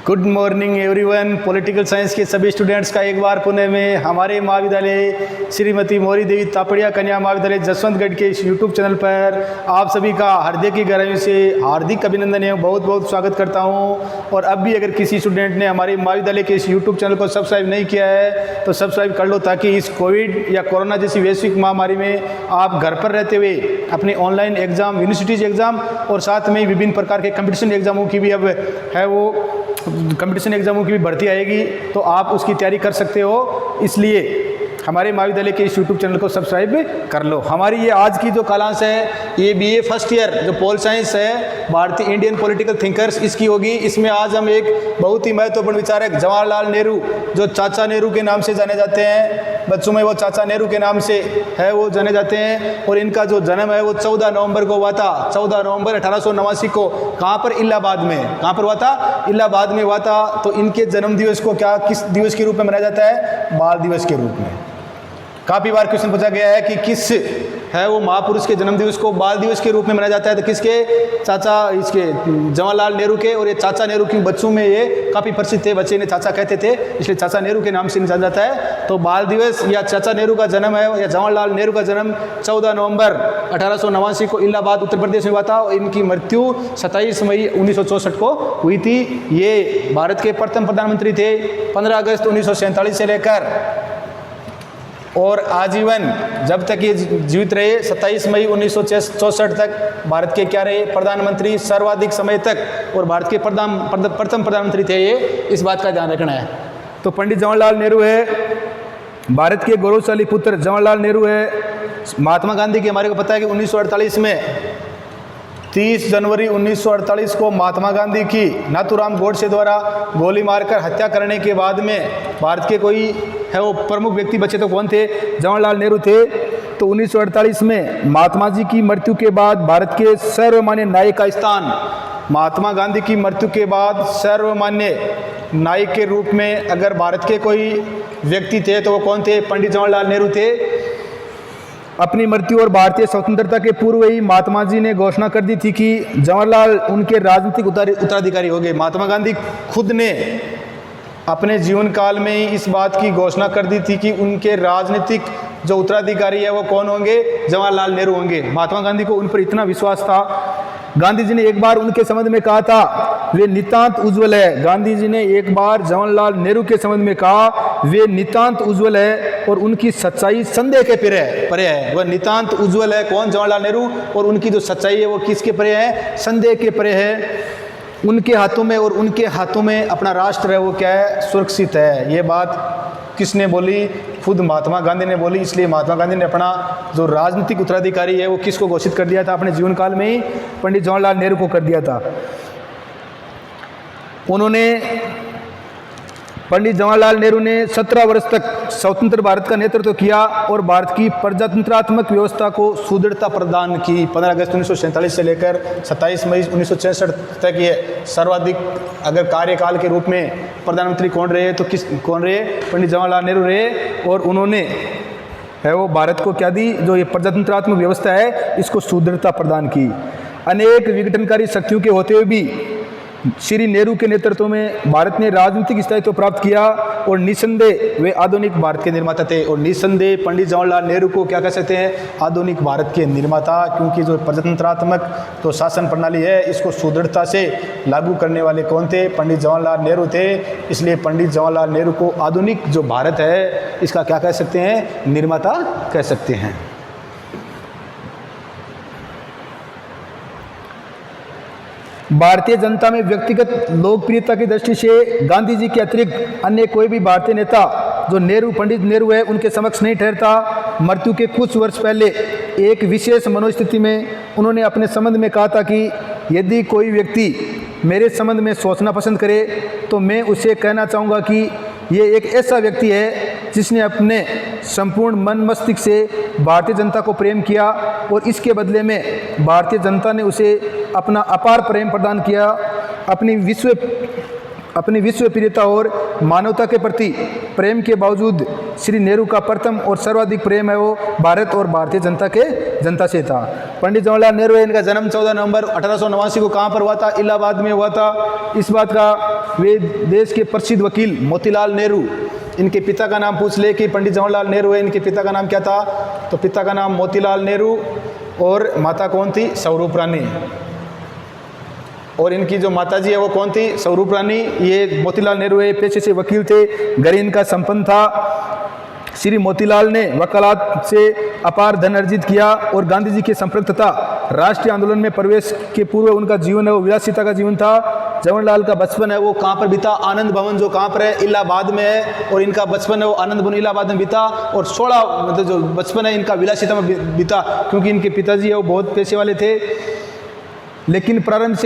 Good morning everyone. Political science के सभी students का एक बार पुणे में हमारे महाविद्यालय श्रीमती मौरी देवी तापड़िया कन्या महाविद्यालय जसवंतगढ़ के इस यूट्यूब चैनल पर आप सभी का हृदय की गहराइयों से हार्दिक अभिनंदन है, बहुत बहुत स्वागत करता हूं। और अब भी अगर किसी स्टूडेंट ने हमारे महाविद्यालय के इस यूट्यूब चैनल को सब्सक्राइब नहीं किया है तो सब्सक्राइब कर लो, ताकि इस कोविड या कोरोना जैसी वैश्विक महामारी में आप घर पर रहते हुए अपने ऑनलाइन एग्जाम, यूनिवर्सिटीज एग्जाम और साथ में विभिन्न प्रकार के कंपटीशन एग्जामों की भी अब है वो कंपटीशन एग्जामों की भी भर्ती आएगी, तो आप उसकी तैयारी कर सकते हो। इसलिए हमारे महाविद्यालय के इस यूट्यूब चैनल को सब्सक्राइब कर लो। हमारी ये आज की जो क्लास है ये बीए फर्स्ट ईयर जो पोल साइंस है, भारतीय इंडियन पॉलिटिकल थिंकर्स, इसकी होगी। इसमें आज हम एक बहुत ही महत्वपूर्ण विचारक जवाहरलाल नेहरू, जो चाचा नेहरू के नाम से जाने जाते हैं, बच्चों में वो चाचा नेहरू के नाम से है वो जाने जाते हैं। और इनका जो जन्म है वो 14 नवंबर को हुआ था, 14 नवंबर 1889 को। कहाँ पर? इलाहाबाद में। कहाँ पर हुआ था? इलाहाबाद में हुआ था। तो इनके जन्म दिवस को किस दिवस के रूप में मनाया जाता है? बाल दिवस के रूप में। काफ़ी बार क्वेश्चन पूछा गया है कि किस है वो महापुरुष के जन्म दिवस को बाल दिवस के रूप में मनाया जाता है, तो किसके? इसके जवाहरलाल नेहरू के। और ये चाचा नेहरू की बच्चों में ये काफ़ी प्रसिद्ध थे, बच्चे ने चाचा कहते थे, इसलिए चाचा नेहरू के नाम से जाना जाता है। तो बाल दिवस या चाचा नेहरू का जन्म है या जवाहरलाल नेहरू का जन्म 14 नवंबर 1889 को इलाहाबाद उत्तर प्रदेश में हुआ था। और इनकी मृत्यु 27 मई 1964 को हुई थी। ये भारत के प्रथम प्रधानमंत्री थे। 15 अगस्त 1947 से लेकर और आजीवन जब तक ये जीवित रहे 27 मई 1964 तक भारत के क्या रहे? प्रधानमंत्री सर्वाधिक समय तक। और भारत के प्रथम प्रधानमंत्री थे ये, इस बात का ध्यान रखना है। तो पंडित जवाहरलाल नेहरू है, भारत के गौरवशाली पुत्र जवाहरलाल नेहरू है। महात्मा गांधी की हमारे को पता है कि 1948 में 30 जनवरी 1948 को महात्मा गांधी की नाथूराम गोडसे द्वारा गोली मारकर हत्या करने के बाद में भारत के कोई है वो प्रमुख व्यक्ति बचे तो कौन थे? जवाहरलाल नेहरू थे। तो 1948 में महात्मा जी की मृत्यु के बाद भारत के सर्वमान्य नायक का स्थान, महात्मा गांधी की मृत्यु के बाद सर्वमान्य नायक के रूप में अगर भारत के कोई व्यक्ति थे तो वो कौन थे? पंडित जवाहरलाल नेहरू थे। अपनी मृत्यु और भारतीय स्वतंत्रता के पूर्व ही महात्मा जी ने घोषणा कर दी थी कि जवाहरलाल उनके राजनीतिक उत्तराधिकारी हो गए। महात्मा गांधी खुद ने अपने जीवन काल में ही इस बात की घोषणा कर दी थी कि उनके राजनीतिक जो उत्तराधिकारी है वो कौन होंगे? जवाहरलाल नेहरू होंगे। महात्मा गांधी को उन पर इतना विश्वास था। गांधी जी ने एक बार उनके संबंध में कहा था वे नितांत उज्जवल है। गांधी जी ने एक बार जवाहरलाल नेहरू के संबंध में कहा वे नितांत उज्जवल है और उनकी सच्चाई संदेह के परे है। वह नितांत उज्जवल है। कौन? जवाहरलाल नेहरू। और उनकी जो सच्चाई है वो किसके परे है? संदेह के परे है। उनके हाथों में और उनके हाथों में अपना राष्ट्र है वो क्या है? सुरक्षित है। ये बात किसने बोली? खुद महात्मा गांधी ने बोली। इसलिए महात्मा गांधी ने अपना जो राजनीतिक उत्तराधिकारी है वो किसको घोषित कर दिया था? अपने जीवन काल में ही पंडित जवाहरलाल नेहरू को कर दिया था। पंडित जवाहरलाल नेहरू ने 17 वर्ष तक स्वतंत्र भारत का नेतृत्व किया और भारत की प्रजातंत्रात्मक व्यवस्था को सुदृढ़ता प्रदान की। 15 अगस्त 1947 से लेकर 27 मई 1966 तक ये सर्वाधिक अगर कार्यकाल के रूप में प्रधानमंत्री कौन रहे तो कौन रहे? पंडित जवाहरलाल नेहरू रहे। और उन्होंने है वो भारत को क्या दी? जो ये प्रजातंत्रात्मक व्यवस्था है इसको सुदृढ़ता प्रदान की। अनेक विघटनकारी शक्तियों के होते हुए भी श्री नेहरू के नेतृत्व में भारत ने राजनीतिक स्थायित्व प्राप्त किया और निसंदेह वे आधुनिक भारत के निर्माता थे। और निसंदेह पंडित जवाहरलाल नेहरू को क्या कह सकते हैं? आधुनिक भारत के निर्माता, क्योंकि जो प्रजातंत्रात्मक तो शासन प्रणाली है इसको सुदृढ़ता से लागू करने वाले कौन थे? पंडित जवाहरलाल नेहरू थे। इसलिए पंडित जवाहरलाल नेहरू को आधुनिक जो भारत है इसका क्या कह सकते हैं? निर्माता कह सकते हैं। भारतीय जनता में व्यक्तिगत लोकप्रियता की दृष्टि से गांधी जी के अतिरिक्त अन्य कोई भी भारतीय नेता जो पंडित नेहरू है उनके समक्ष नहीं ठहरता। मृत्यु के कुछ वर्ष पहले एक विशेष मनोस्थिति में उन्होंने अपने संबंध में कहा था कि यदि कोई व्यक्ति मेरे संबंध में सोचना पसंद करे तो मैं उसे कहना चाहूँगा कि ये एक ऐसा व्यक्ति है जिसने अपने संपूर्ण मन मस्तिष्क से भारतीय जनता को प्रेम किया और इसके बदले में भारतीय जनता ने उसे अपना अपार प्रेम प्रदान किया। अपनी विश्वप्रियता और मानवता के प्रति प्रेम के बावजूद श्री नेहरू का प्रथम और सर्वाधिक प्रेम है वो भारत और भारतीय जनता से था। पंडित जवाहरलाल नेहरू, इनका जन्म 14 नवंबर 1889 को कहाँ पर हुआ था? इलाहाबाद में हुआ था। इस बात का वे देश के प्रसिद्ध वकील मोतीलाल नेहरू, इनके पिता का नाम पूछ ले कि पंडित जवाहरलाल नेहरू है, इनके पिता का नाम क्या था? तो पिता का नाम मोतीलाल नेहरू और माता कौन थी? स्वरूप रानी। और इनकी जो माताजी है वो कौन थी? स्वरूप रानी। ये मोतीलाल नेहरू है, पेशे से वकील थे, घर इनका संपन्न था। श्री मोतीलाल ने वकालत से अपार धन अर्जित किया और गांधी जी के संपर्क तथा राष्ट्रीय आंदोलन में प्रवेश के पूर्व उनका जीवन है वो विलासिता का जीवन था। जवाहरलाल का बचपन है वो कहाँ पर बीता? आनंद भवन, जो कहाँ पर है? इलाहाबाद में है। और इनका बचपन है वो आनंद भवन इलाहाबाद में बीता। और 16 मतलब जो बचपन है इनका विलासिता में बीता, क्योंकि इनके पिताजी है वो बहुत पैसे वाले थे। लेकिन प्रारंभ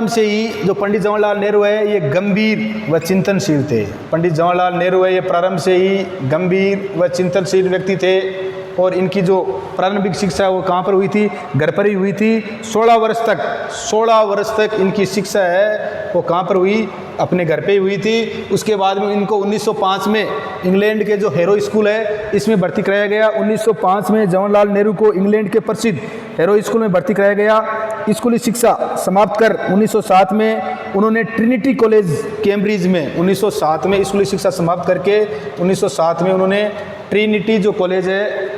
से ही जो पंडित जवाहरलाल नेहरू है ये गंभीर व चिंतनशील थे। पंडित जवाहरलाल नेहरू है ये प्रारंभ से ही गंभीर व चिंतनशील व्यक्ति थे। और इनकी जो प्रारंभिक शिक्षा वो कहाँ पर हुई थी? घर पर ही हुई थी। 16 वर्ष तक इनकी शिक्षा है वो कहाँ पर हुई? अपने घर पे ही हुई थी। उसके बाद में इनको 1905 में इंग्लैंड के जो हैरो स्कूल है इसमें भर्ती कराया गया। 1905 में जवाहरलाल नेहरू को इंग्लैंड के प्रसिद्ध हैरो स्कूल में भर्ती कराया गया। स्कूली शिक्षा समाप्त कर 1907 में उन्होंने ट्रिनिटी कॉलेज कैम्ब्रिज में 1907 में स्कूली शिक्षा समाप्त करके 1907 में उन्होंने ट्रिनिटी जो कॉलेज है,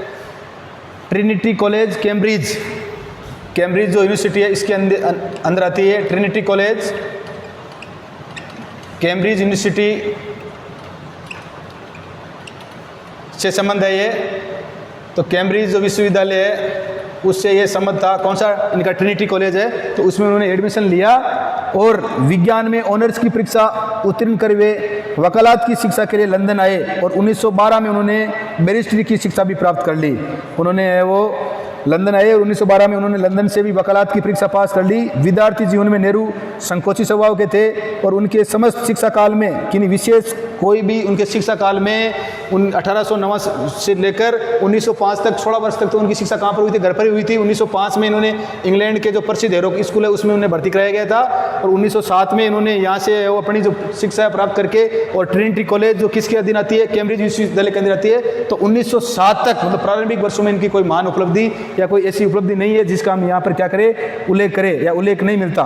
ट्रिनिटी कॉलेज कैम्ब्रिज जो यूनिवर्सिटी है इसके अंदर आती है। ट्रिनिटी कॉलेज कैम्ब्रिज यूनिवर्सिटी से संबंध है ये। तो कैम्ब्रिज जो विश्वविद्यालय है उससे ये संबंध था। कौन सा? इनका ट्रिनिटी कॉलेज है। तो उसमें उन्होंने एडमिशन लिया और विज्ञान में ऑनर्स की परीक्षा उत्तीर्ण कर वे वकालत की शिक्षा के लिए लंदन आए और 1912 में उन्होंने बैरिस्ट्री की शिक्षा भी प्राप्त कर ली। उन्होंने वो लंदन आए और 1912 में उन्होंने लंदन से भी वकालत की परीक्षा पास कर ली। विद्यार्थी जीवन में नेहरू संकोची स्वभाव के थे और उनके समस्त शिक्षा काल में किन्हीं विशेष कोई भी उनके शिक्षा काल में 1809 से लेकर 1905 तक 16 वर्ष तक तो उनकी शिक्षा कहाँ पर हुई थी? घर पर ही हुई थी। 1905 में इन्होंने इंग्लैंड के जो प्रसिद्ध हैरो स्कूल है उसमें उन्हें भर्ती कराया गया था और 1907 में इन्होंने यहाँ से वो अपनी जो शिक्षा प्राप्त करके और ट्रिनिटी कॉलेज जो किसके अधीन आती है? कैम्ब्रिज विश्वविद्यालय के अधीन आती है। तो 1907 तक मतलब प्रारंभिक वर्षों में इनकी कोई महान उपलब्धि या कोई ऐसी उपलब्धि नहीं है जिसका हम यहाँ पर क्या करें? उल्लेख करें या उल्लेख नहीं मिलता।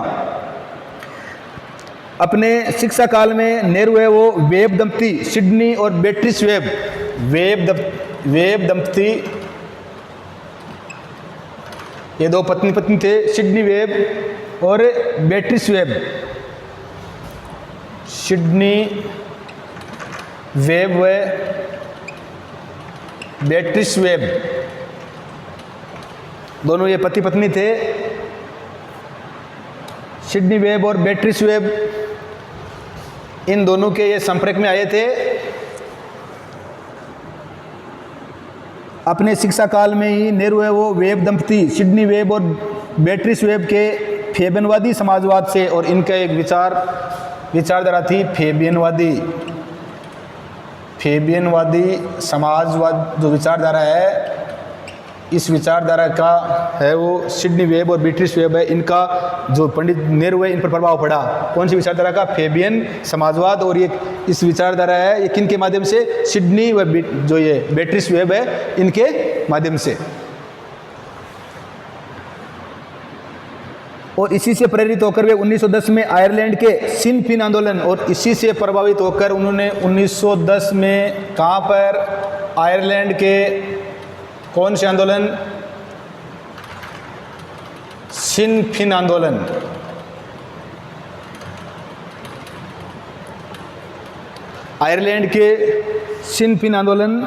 अपने शिक्षा काल में नेहरू है वो वेब दंपति सिडनी और बेट्रिस वेब दंपति ये दो पत्नी थे, सिडनी वेब और बेट्रिस वेब। सिडनी वेब व बेट्रिस वेब दोनों ये पति पत्नी थे। सिडनी वेब और बेट्रिस वेब इन दोनों के ये संपर्क में आए थे। अपने शिक्षा काल में ही नेहरू है वो वेब दंपति सिडनी वेब और बेट्रिस वेब के फेबियनवादी समाजवाद से और इनका एक विचारधारा थी फेबियनवादी समाजवाद जो विचारधारा है इस विचारधारा का है वो सिडनी वेब और बेट्रिस वेब है। इनका जो पंडित नेहरू है इन पर प्रभाव पड़ा। कौन सी विचारधारा का? फेबियन समाजवाद। और ये इस विचारधारा है ये किन के माध्यम से? सिडनी व जो ये बेट्रिस वेब है इनके माध्यम से। और इसी से प्रेरित होकर वे 1910 में आयरलैंड के सिन फिन आंदोलन और इसी से प्रभावित होकर उन्होंने 1910 में कहाँ पर? आयरलैंड के कौन से आंदोलन? सिन फिन आंदोलन। आयरलैंड के सिन फिन आंदोलन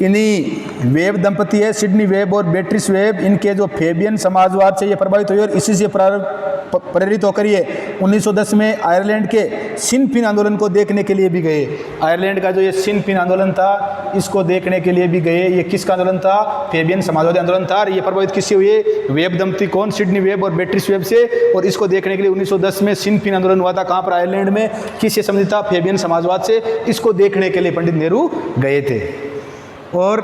इन्हीं वेब दंपति है सिडनी वेब और बेट्रिस वेब इनके जो फेबियन समाजवाद से ये प्रभावित हुई और इसी से प्रेरित होकर ये 1910 में आयरलैंड के सिन फिन आंदोलन को देखने के लिए भी गए। आयरलैंड का जो ये सिन फिन आंदोलन था इसको देखने के लिए भी गए। ये किसका आंदोलन था? फेबियन समाजवादी आंदोलन था। और ये प्रभावित किससे हुए? वेब दंपति कौन? सिडनी वेब और बेट्रिस वेब से। और इसको देखने के लिए 1910 में सिन फिन आंदोलन हुआ था। कहाँ पर? आयरलैंड में। किससे संबंधित था? फेबियन समाजवाद से। इसको देखने के लिए पंडित नेहरू गए थे। और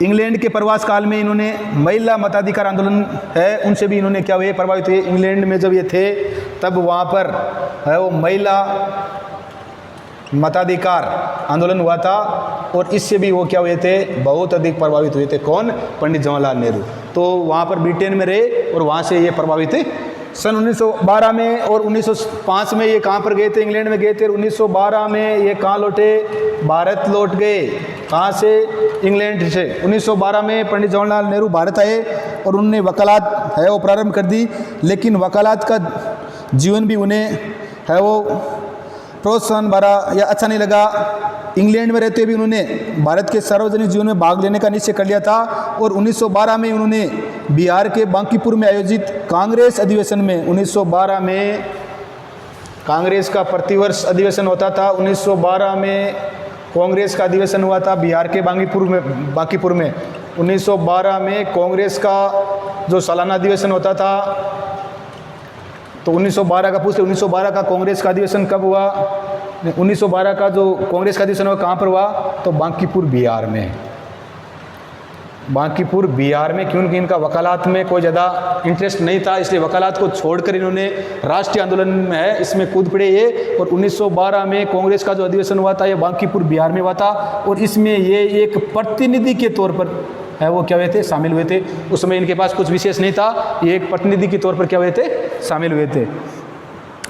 इंग्लैंड के प्रवास काल में इन्होंने महिला मताधिकार आंदोलन है उनसे भी इन्होंने क्या हुए? प्रभावित हुए। इंग्लैंड में जब ये थे तब वहाँ पर है वो महिला मताधिकार आंदोलन हुआ था, और इससे भी वो क्या हुए थे, बहुत अधिक प्रभावित हुए थे। कौन? पंडित जवाहरलाल नेहरू। तो वहाँ पर ब्रिटेन में रहे और वहाँ से ये प्रभावित थे। सन 1912 में और 1905 में ये कहाँ पर गए थे? इंग्लैंड में गए थे। 1912 में ये कहाँ लौटे? भारत लौट गए। कहाँ से? इंग्लैंड से। 1912 में पंडित जवाहरलाल नेहरू भारत आए और उन्होंने वकालत है वो प्रारंभ कर दी, लेकिन वकालत का जीवन भी उन्हें है वो प्रोत्साहन भरा या अच्छा नहीं लगा। इंग्लैंड में रहते भी उन्होंने भारत के सार्वजनिक जीवन में भाग लेने का निश्चय कर लिया था, और 1912 में उन्होंने बिहार के बांकीपुर में आयोजित कांग्रेस अधिवेशन में 1912 में कांग्रेस का प्रतिवर्ष अधिवेशन होता था। 1912 में कांग्रेस का अधिवेशन हुआ था बिहार के बांकीपुर में। 1912 में कांग्रेस का जो सालाना अधिवेशन होता था, तो 1912 का पूछते 1912 का कांग्रेस का अधिवेशन कब हुआ? 1912 का जो कांग्रेस का अधिवेशन हुआ कहाँ पर हुआ? तो बांकीपुर बिहार में। बांकीपुर बिहार में, क्योंकि इनका वकालत में कोई ज़्यादा इंटरेस्ट नहीं था, इसलिए वकालत को छोड़कर इन्होंने राष्ट्रीय आंदोलन में है इसमें कूद पड़े ये। और 1912 में कांग्रेस का जो अधिवेशन हुआ था ये बांकीपुर बिहार में हुआ था, और इसमें ये एक प्रतिनिधि के तौर पर है वो क्या हुए थे? शामिल हुए थे। उस समय इनके पास कुछ विशेष नहीं था, ये एक प्रतिनिधि के तौर पर क्या हुए थे? शामिल हुए थे।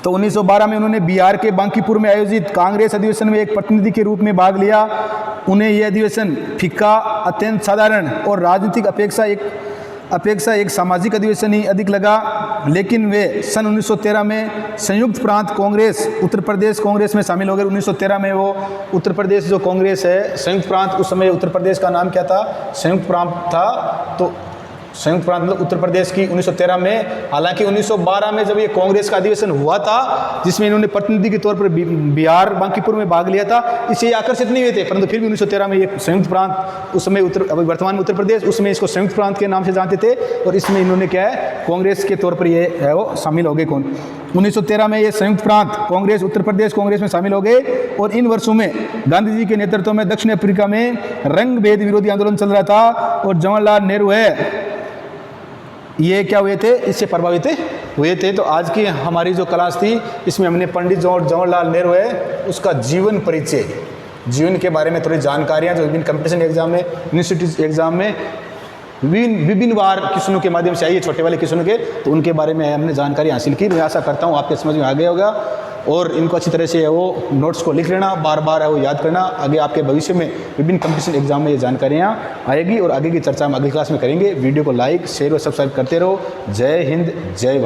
तो 1912 में उन्होंने बिहार के बांकीपुर में आयोजित कांग्रेस अधिवेशन में एक प्रतिनिधि के रूप में भाग लिया। उन्हें यह अधिवेशन फीका, अत्यंत साधारण और राजनीतिक अपेक्षा एक सामाजिक अधिवेशन ही अधिक लगा। लेकिन वे सन 1913 में संयुक्त प्रांत कांग्रेस उत्तर प्रदेश कांग्रेस में शामिल हो गए। 1913 में वो उत्तर प्रदेश जो कांग्रेस है संयुक्त प्रांत, उस समय उत्तर प्रदेश का नाम क्या था? संयुक्त प्रांत था। तो संयुक्त प्रांत मतलब उत्तर प्रदेश की 1913 में। हालांकि 1912 में जब ये कांग्रेस का अधिवेशन हुआ था जिसमें इन्होंने प्रतिनिधि के तौर पर बिहार बांकीपुर में भाग लिया था, इससे आकर्षित नहीं हुए थे, परंतु फिर भी 1913 में ये संयुक्त प्रांत, उस समय वर्तमान में उत्तर प्रदेश, उसमें इसको संयुक्त प्रांत के नाम से जानते थे, और इसमें इन्होंने क्या है? कांग्रेस के तौर पर ये है वो शामिल हो गए। कौन? 1913 में ये संयुक्त प्रांत कांग्रेस उत्तर प्रदेश कांग्रेस में शामिल हो गए। और इन वर्षों में गांधी जी के नेतृत्व में दक्षिण अफ्रीका में रंग भेद विरोधी आंदोलन चल रहा था, और जवाहरलाल नेहरू है ये क्या हुए थे? इससे प्रभावित हुए थे। तो आज की हमारी जो क्लास थी इसमें हमने पंडित जवाहरलाल नेहरू है उसका जीवन परिचय, जीवन के बारे में थोड़ी जानकारियाँ जो विभिन्न कंपटीशन एग्जाम में, यूनिवर्सिटी एग्जाम में विभिन्न बार क्वेश्चनों के माध्यम से आई है, छोटे वाले क्वेश्चनों के, तो उनके बारे में हमने जानकारी हासिल की। मैं आशा करता हूँ आपके समझ में आ गया होगा, और इनको अच्छी तरह से वो नोट्स को लिख लेना, बार बार है वो याद करना। आगे आपके भविष्य में विभिन्न कंपटीशन एग्जाम में ये जानकारियाँ आएगी, और आगे की चर्चा हम अगली क्लास में करेंगे। वीडियो को लाइक, शेयर और सब्सक्राइब करते रहो। जय हिंद, जय भारत।